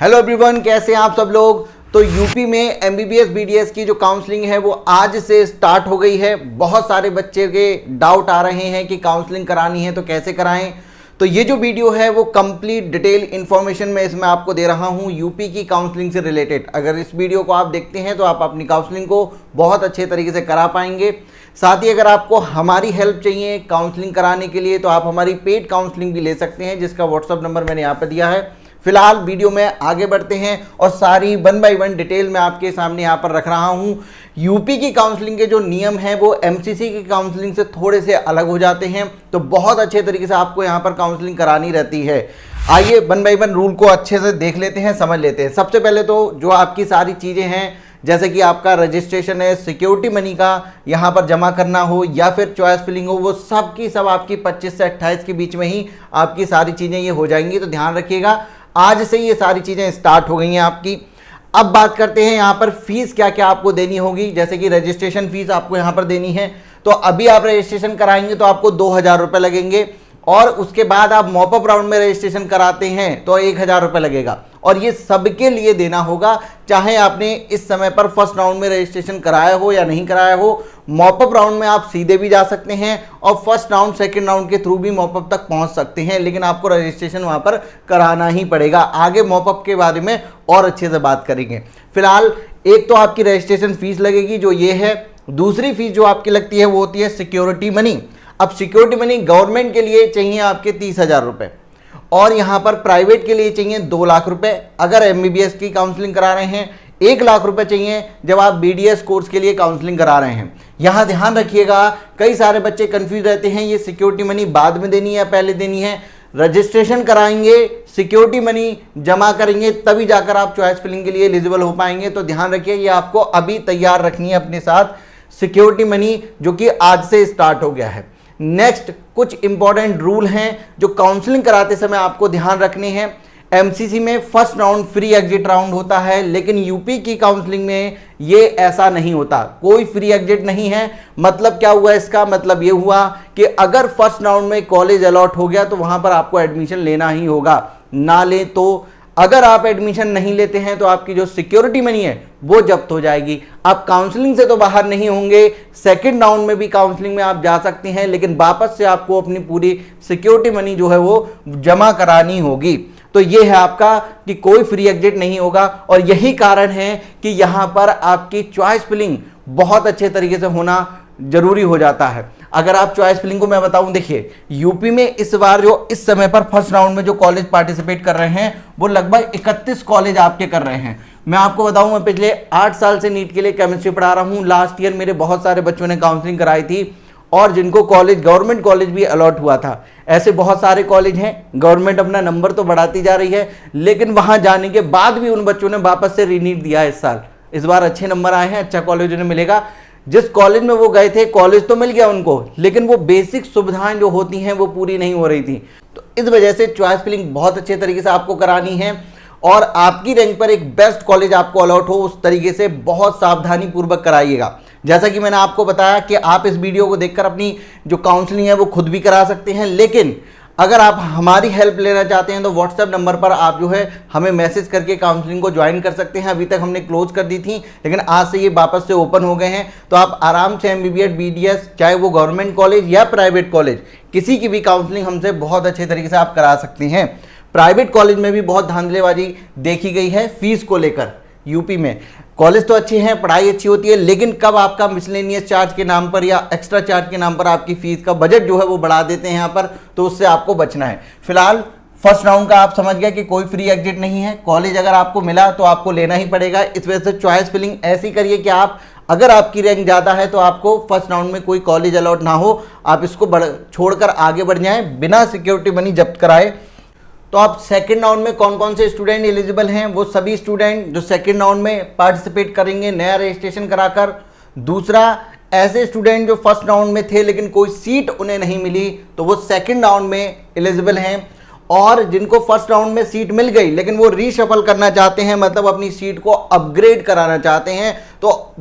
Hello everyone, कैसे हैं आप सब लोग। तो यूपी में एमबीबीएस बीडीएस की जो काउंसलिंग है वो आज से स्टार्ट हो गई है। बहुत सारे बच्चे के डाउट आ रहे हैं कि काउंसलिंग करानी है तो कैसे कराएं। तो ये जो वीडियो है वो कंप्लीट डिटेल इन्फॉर्मेशन मैं इसमें आपको दे रहा हूँ यूपी की काउंसलिंग से रिलेटेड। अगर इस वीडियो को आप देखते हैं तो आप अपनी काउंसलिंग को बहुत अच्छे तरीके से करा पाएंगे। साथ ही अगर आपको हमारी हेल्प चाहिए काउंसलिंग कराने के लिए तो आप हमारी पेड काउंसलिंग भी ले सकते हैं, जिसका व्हाट्सअप नंबर मैंने यहाँ पर दिया है। फिलहाल वीडियो में आगे बढ़ते हैं और सारी 1 बाय 1 डिटेल मैं आपके सामने यहाँ पर रख रहा हूँ। यूपी की काउंसलिंग के जो नियम हैं वो एमसीसी की काउंसलिंग से थोड़े से अलग हो जाते हैं, तो बहुत अच्छे तरीके से आपको यहाँ पर काउंसलिंग करानी रहती है। आइए 1 बाय 1 रूल को अच्छे से देख लेते हैं, समझ लेते हैं। सबसे पहले तो जो आपकी सारी चीज़ें हैं, जैसे कि आपका रजिस्ट्रेशन है, सिक्योरिटी मनी का यहाँ पर जमा करना हो या फिर चॉइस फिलिंग हो, वो सब की सब आपकी 25 से 28 के बीच में ही आपकी सारी चीज़ें ये हो जाएंगी। तो ध्यान रखिएगा, आज से ये सारी चीज़ें स्टार्ट हो गई हैं आपकी। अब बात करते हैं यहाँ पर फीस क्या क्या आपको देनी होगी। जैसे कि रजिस्ट्रेशन फीस आपको यहाँ पर देनी है, तो अभी आप रजिस्ट्रेशन कराएंगे तो आपको 2000 रुपये लगेंगे, और उसके बाद आप मॉपअप राउंड में रजिस्ट्रेशन कराते हैं तो 1000 रुपये लगेगा। और ये सबके लिए देना होगा, चाहे आपने इस समय पर फर्स्ट राउंड में रजिस्ट्रेशन कराया हो या नहीं कराया हो। मॉपअप राउंड में आप सीधे भी जा सकते हैं और फर्स्ट राउंड सेकंड राउंड के थ्रू भी मॉपअप तक पहुंच सकते हैं, लेकिन आपको रजिस्ट्रेशन वहां पर कराना ही पड़ेगा। आगे मॉपअप के बारे में और अच्छे से बात करेंगे। फिलहाल एक तो आपकी रजिस्ट्रेशन फीस लगेगी जो ये है। दूसरी फीस जो आपकी लगती है वो होती है सिक्योरिटी मनी। अब सिक्योरिटी मनी गवर्नमेंट के लिए चाहिए आपके 30,000 रुपये, और यहाँ पर प्राइवेट के लिए चाहिए 2 लाख रुपए। अगर एमबीबीएस की काउंसलिंग करा रहे हैं 1 लाख रुपए चाहिए जब आप बीडीएस कोर्स के लिए काउंसलिंग करा रहे हैं। यहाँ ध्यान रखिएगा, कई सारे बच्चे कंफ्यूज रहते हैं, ये सिक्योरिटी मनी बाद में देनी है या पहले देनी है। रजिस्ट्रेशन कराएंगे, सिक्योरिटी मनी जमा करेंगे, तभी जाकर आप चॉइस फिलिंग के लिए एलिजिबल हो पाएंगे। तो ध्यान रखिए, ये आपको अभी तैयार रखनी है अपने साथ सिक्योरिटी मनी, जो कि आज से स्टार्ट हो गया है। नेक्स्ट कुछ इंपॉर्टेंट रूल हैं जो काउंसलिंग कराते समय आपको ध्यान रखने हैं। एमसीसी में first round free exit round होता है, लेकिन यूपी की काउंसलिंग में ये ऐसा नहीं होता, कोई फ्री एग्जिट नहीं है। मतलब क्या हुआ इसका मतलब ये हुआ कि अगर फर्स्ट राउंड में कॉलेज अलॉट हो गया तो वहां पर आपको एडमिशन लेना ही होगा, ना ले तो अगर आप एडमिशन नहीं लेते हैं तो आपकी जो सिक्योरिटी मनी है वो जब्त हो जाएगी। आप काउंसलिंग से तो बाहर नहीं होंगे, सेकंड राउंड में भी काउंसलिंग में आप जा सकते हैं, लेकिन वापस से आपको अपनी पूरी सिक्योरिटी मनी जो है वो जमा करानी होगी। तो ये है आपका कि कोई फ्री एग्जिट नहीं होगा, और यही कारण है कि यहाँ पर आपकी चॉइस फिलिंग बहुत अच्छे तरीके से होना जरूरी हो जाता है। अगर आप चॉइस फिलिंग को मैं बताऊं, देखिए यूपी में इस बार जो इस समय पर फर्स्ट राउंड में जो कॉलेज पार्टिसिपेट कर रहे हैं वो लगभग 31 कॉलेज आपके कर रहे हैं। मैं आपको बताऊं, मैं पिछले 8 साल से नीट के लिए केमिस्ट्री पढ़ा रहा हूं। लास्ट ईयर मेरे बहुत सारे बच्चों ने काउंसलिंग कराई थी, और जिनको कॉलेज गवर्नमेंट कॉलेज भी अलॉट हुआ था। ऐसे बहुत सारे कॉलेज हैं, गवर्नमेंट अपना नंबर तो बढ़ाती जा रही है, लेकिन वहां जाने के बाद भी उन बच्चों ने वापस से रीनीट दिया है इस साल। इस बार अच्छे नंबर आए हैं, अच्छा कॉलेज उन्हें मिलेगा। जिस कॉलेज में वो गए थे कॉलेज तो मिल गया उनको, लेकिन वो बेसिक सुविधाएं जो होती हैं वो पूरी नहीं हो रही थी। तो इस वजह से चॉइस फिलिंग बहुत अच्छे तरीके से आपको करानी है, और आपकी रैंक पर एक बेस्ट कॉलेज आपको अलॉट हो उस तरीके से बहुत सावधानी पूर्वक कराइएगा। जैसा कि मैंने आपको बताया कि आप इस वीडियो को देखकर अपनी जो काउंसलिंग है वो खुद भी करा सकते हैं, लेकिन अगर आप हमारी हेल्प लेना चाहते हैं तो व्हाट्सएप नंबर पर आप जो है हमें मैसेज करके काउंसलिंग को ज्वाइन कर सकते हैं। अभी तक हमने क्लोज कर दी थी, लेकिन आज से ये वापस से ओपन हो गए हैं, तो आप आराम से एमबीबीएस बीडीएस, चाहे वो गवर्नमेंट कॉलेज या प्राइवेट कॉलेज, किसी की भी काउंसलिंग हमसे बहुत अच्छे तरीके से आप करा सकते हैं। प्राइवेट कॉलेज में भी बहुत धांधलेबाजी देखी गई है फीस को लेकर। यूपी में कॉलेज तो अच्छे हैं, पढ़ाई अच्छी होती है, लेकिन कब आपका मिसलेनियस चार्ज के नाम पर या एक्स्ट्रा चार्ज के नाम पर आपकी फीस का बजट जो है वो बढ़ा देते हैं यहाँ पर, तो उससे आपको बचना है। फिलहाल फर्स्ट राउंड का आप समझ गए कि कोई फ्री एग्जिट नहीं है, कॉलेज अगर आपको मिला तो आपको लेना ही पड़ेगा। इस वजह से चॉइस फिलिंग ऐसी करिए कि आप अगर आपकी रैंक ज़्यादा है तो आपको फर्स्ट राउंड में कोई कॉलेज अलॉट ना हो, आप इसको छोड़कर आगे बढ़ जाएं बिना सिक्योरिटी मनी जब्त कराए। तो आप सेकंड राउंड में कौन कौन से स्टूडेंट एलिजिबल हैं, वो सभी स्टूडेंट जो सेकंड राउंड में पार्टिसिपेट करेंगे नया रजिस्ट्रेशन कराकर। दूसरा, ऐसे स्टूडेंट जो फर्स्ट राउंड में थे लेकिन कोई सीट उन्हें नहीं मिली तो वो सेकंड राउंड में एलिजिबल हैं। और जिनको फर्स्ट राउंड में सीट मिल गई लेकिन वो रीशफल करना चाहते हैं, मतलब अपनी सीट को अपग्रेड कराना चाहते हैं, तो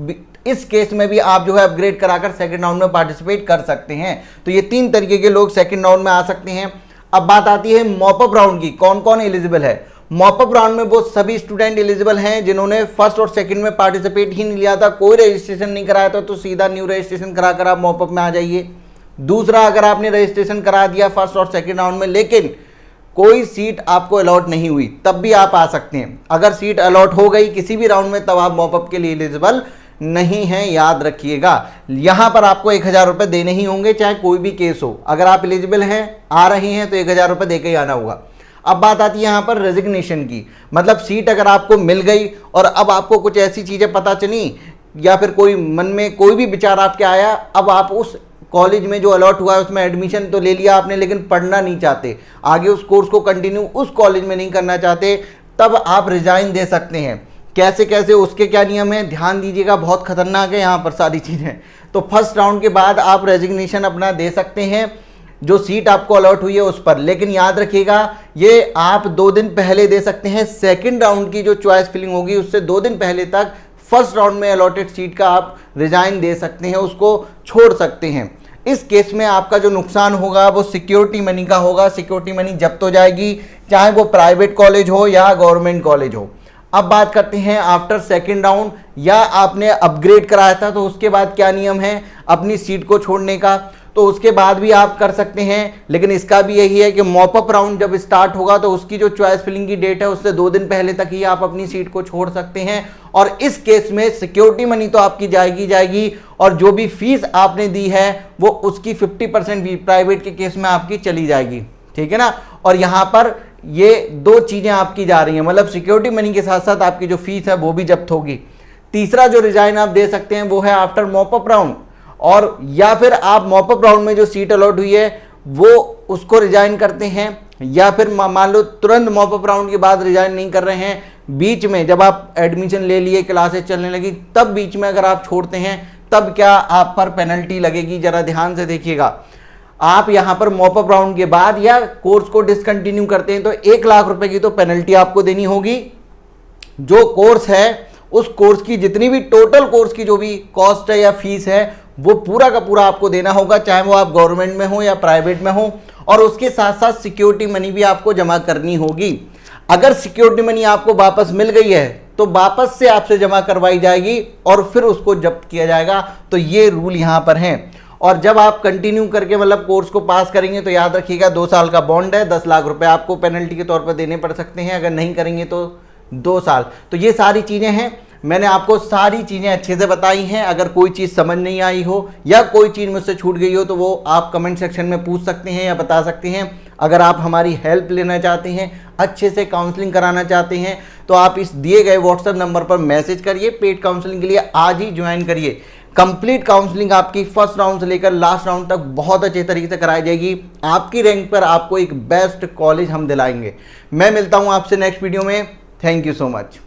इस केस में भी आप जो है अपग्रेड कराकर सेकंड राउंड में पार्टिसिपेट कर सकते हैं। तो ये 3 तरीके के लोग सेकंड राउंड में आ सकते हैं। अब बात आती है मॉपअप राउंड की, कौन कौन एलिजिबल है। मॉपअप राउंड में वो सभी स्टूडेंट एलिजिबल हैं जिन्होंने फर्स्ट और सेकंड में पार्टिसिपेट ही नहीं लिया था, कोई रजिस्ट्रेशन नहीं कराया था, तो सीधा न्यू रजिस्ट्रेशन कराकर आप मॉपअप में आ जाइए। दूसरा, अगर आपने रजिस्ट्रेशन करा दिया फर्स्ट और सेकंड राउंड में लेकिन कोई सीट आपको अलॉट नहीं हुई, तब भी आप आ सकते हैं। अगर सीट अलॉट हो गई किसी भी राउंड में तब आप मॉपअप के लिए एलिजिबल नहीं है, याद रखिएगा। यहां पर आपको 1000 रुपए देने ही होंगे चाहे कोई भी केस हो। अगर आप एलिजिबल हैं, आ रहे हैं, तो 1000 रुपए देके ही आना होगा। अब बात आती है यहां पर रेजिग्नेशन की, मतलब सीट अगर आपको मिल गई और अब आपको कुछ ऐसी चीजें पता चली या फिर कोई मन में कोई भी विचार आपके आया, अब आप उस कॉलेज में जो अलॉट हुआ है उसमें एडमिशन तो ले लिया आपने लेकिन पढ़ना नहीं चाहते, आगे उस कोर्स को कंटिन्यू उस कॉलेज में नहीं करना चाहते, तब आप रिजाइन दे सकते हैं। कैसे कैसे, उसके क्या नियम है ध्यान दीजिएगा, बहुत खतरनाक है यहाँ पर सारी चीज़ें। तो फर्स्ट राउंड के बाद आप रेजिग्नेशन अपना दे सकते हैं जो सीट आपको अलॉट हुई है उस पर, लेकिन याद रखिएगा ये आप 2 दिन पहले दे सकते हैं। सेकंड राउंड की जो चॉइस फिलिंग होगी उससे 2 दिन पहले तक फर्स्ट राउंड में अलॉटेड सीट का आप रिजाइन दे सकते हैं, उसको छोड़ सकते हैं। इस केस में आपका जो नुकसान होगा वो सिक्योरिटी मनी का होगा, सिक्योरिटी मनी जब्त हो जाएगी, चाहे वो प्राइवेट कॉलेज हो या गवर्नमेंट कॉलेज हो। अब बात करते हैं आफ्टर सेकंड राउंड, या आपने अपग्रेड कराया था तो उसके बाद क्या नियम है अपनी सीट को छोड़ने का, तो उसके बाद भी आप कर सकते हैं। लेकिन इसका भी यही है कि मॉपअप राउंड जब स्टार्ट होगा तो उसकी जो चॉइस फिलिंग की डेट है उससे 2 दिन पहले तक ही आप अपनी सीट को छोड़ सकते हैं। और इस केस में सिक्योरिटी मनी तो आपकी जाएगी और जो भी फीस आपने दी है वो उसकी 50% भी प्राइवेट के केस में आपकी चली जाएगी, ठीक है ना। और यहां पर ये 2 चीजें आपकी जा रही हैं, मतलब सिक्योरिटी मनी के साथ साथ आपकी जो फीस है वो भी जब्त होगी। तीसरा जो रिजाइन आप दे सकते हैं वो है आफ्टर मॉपअप राउंड, और या फिर आप मॉपअप राउंड में जो सीट अलॉट हुई है वो उसको रिजाइन करते हैं, या फिर मान लो तुरंत मॉपअप राउंड के बाद रिजाइन नहीं कर रहे हैं, बीच में जब आप एडमिशन ले लिए क्लासेस चलने लगी तब बीच में अगर आप छोड़ते हैं तब क्या आप पर पेनल्टी लगेगी, जरा ध्यान से देखिएगा। आप यहां पर मॉपअप राउंड के बाद या कोर्स को डिसकंटिन्यू करते हैं तो 1 लाख रुपए की तो पेनल्टी आपको देनी होगी। जो कोर्स है उस कोर्स की जितनी भी टोटल कोर्स की जो भी कॉस्ट है या फीस है वो पूरा का पूरा आपको देना होगा, चाहे वो आप गवर्नमेंट में हो या प्राइवेट में हो। और उसके साथ साथ सिक्योरिटी मनी भी आपको जमा करनी होगी। अगर सिक्योरिटी मनी आपको वापस मिल गई है तो वापस से आपसे जमा करवाई जाएगी और फिर उसको जब्त किया जाएगा। तो ये रूल यहां पर है। और जब आप कंटिन्यू करके मतलब कोर्स को पास करेंगे तो याद रखिएगा 2 साल का बॉन्ड है, 10 लाख रुपए आपको पेनल्टी के तौर पर देने पड़ सकते हैं, अगर नहीं करेंगे तो 2 साल। तो ये सारी चीजें हैं, मैंने आपको सारी चीजें अच्छे से बताई हैं। अगर कोई चीज समझ नहीं आई हो या कोई चीज मुझसे छूट गई हो तो वो आप कमेंट सेक्शन में पूछ सकते हैं या बता सकते हैं। अगर आप हमारी हेल्प लेना चाहते हैं, अच्छे से काउंसलिंग कराना चाहते हैं तो आप इस दिए गए व्हाट्सएप नंबर पर मैसेज करिए। पेड काउंसलिंग के लिए आज ही ज्वाइन करिए। कंप्लीट काउंसलिंग आपकी फर्स्ट राउंड से लेकर लास्ट राउंड तक बहुत अच्छे तरीके से कराई जाएगी। आपकी रैंक पर आपको एक बेस्ट कॉलेज हम दिलाएंगे। मैं मिलता हूं आपसे नेक्स्ट वीडियो में। Thank you so much.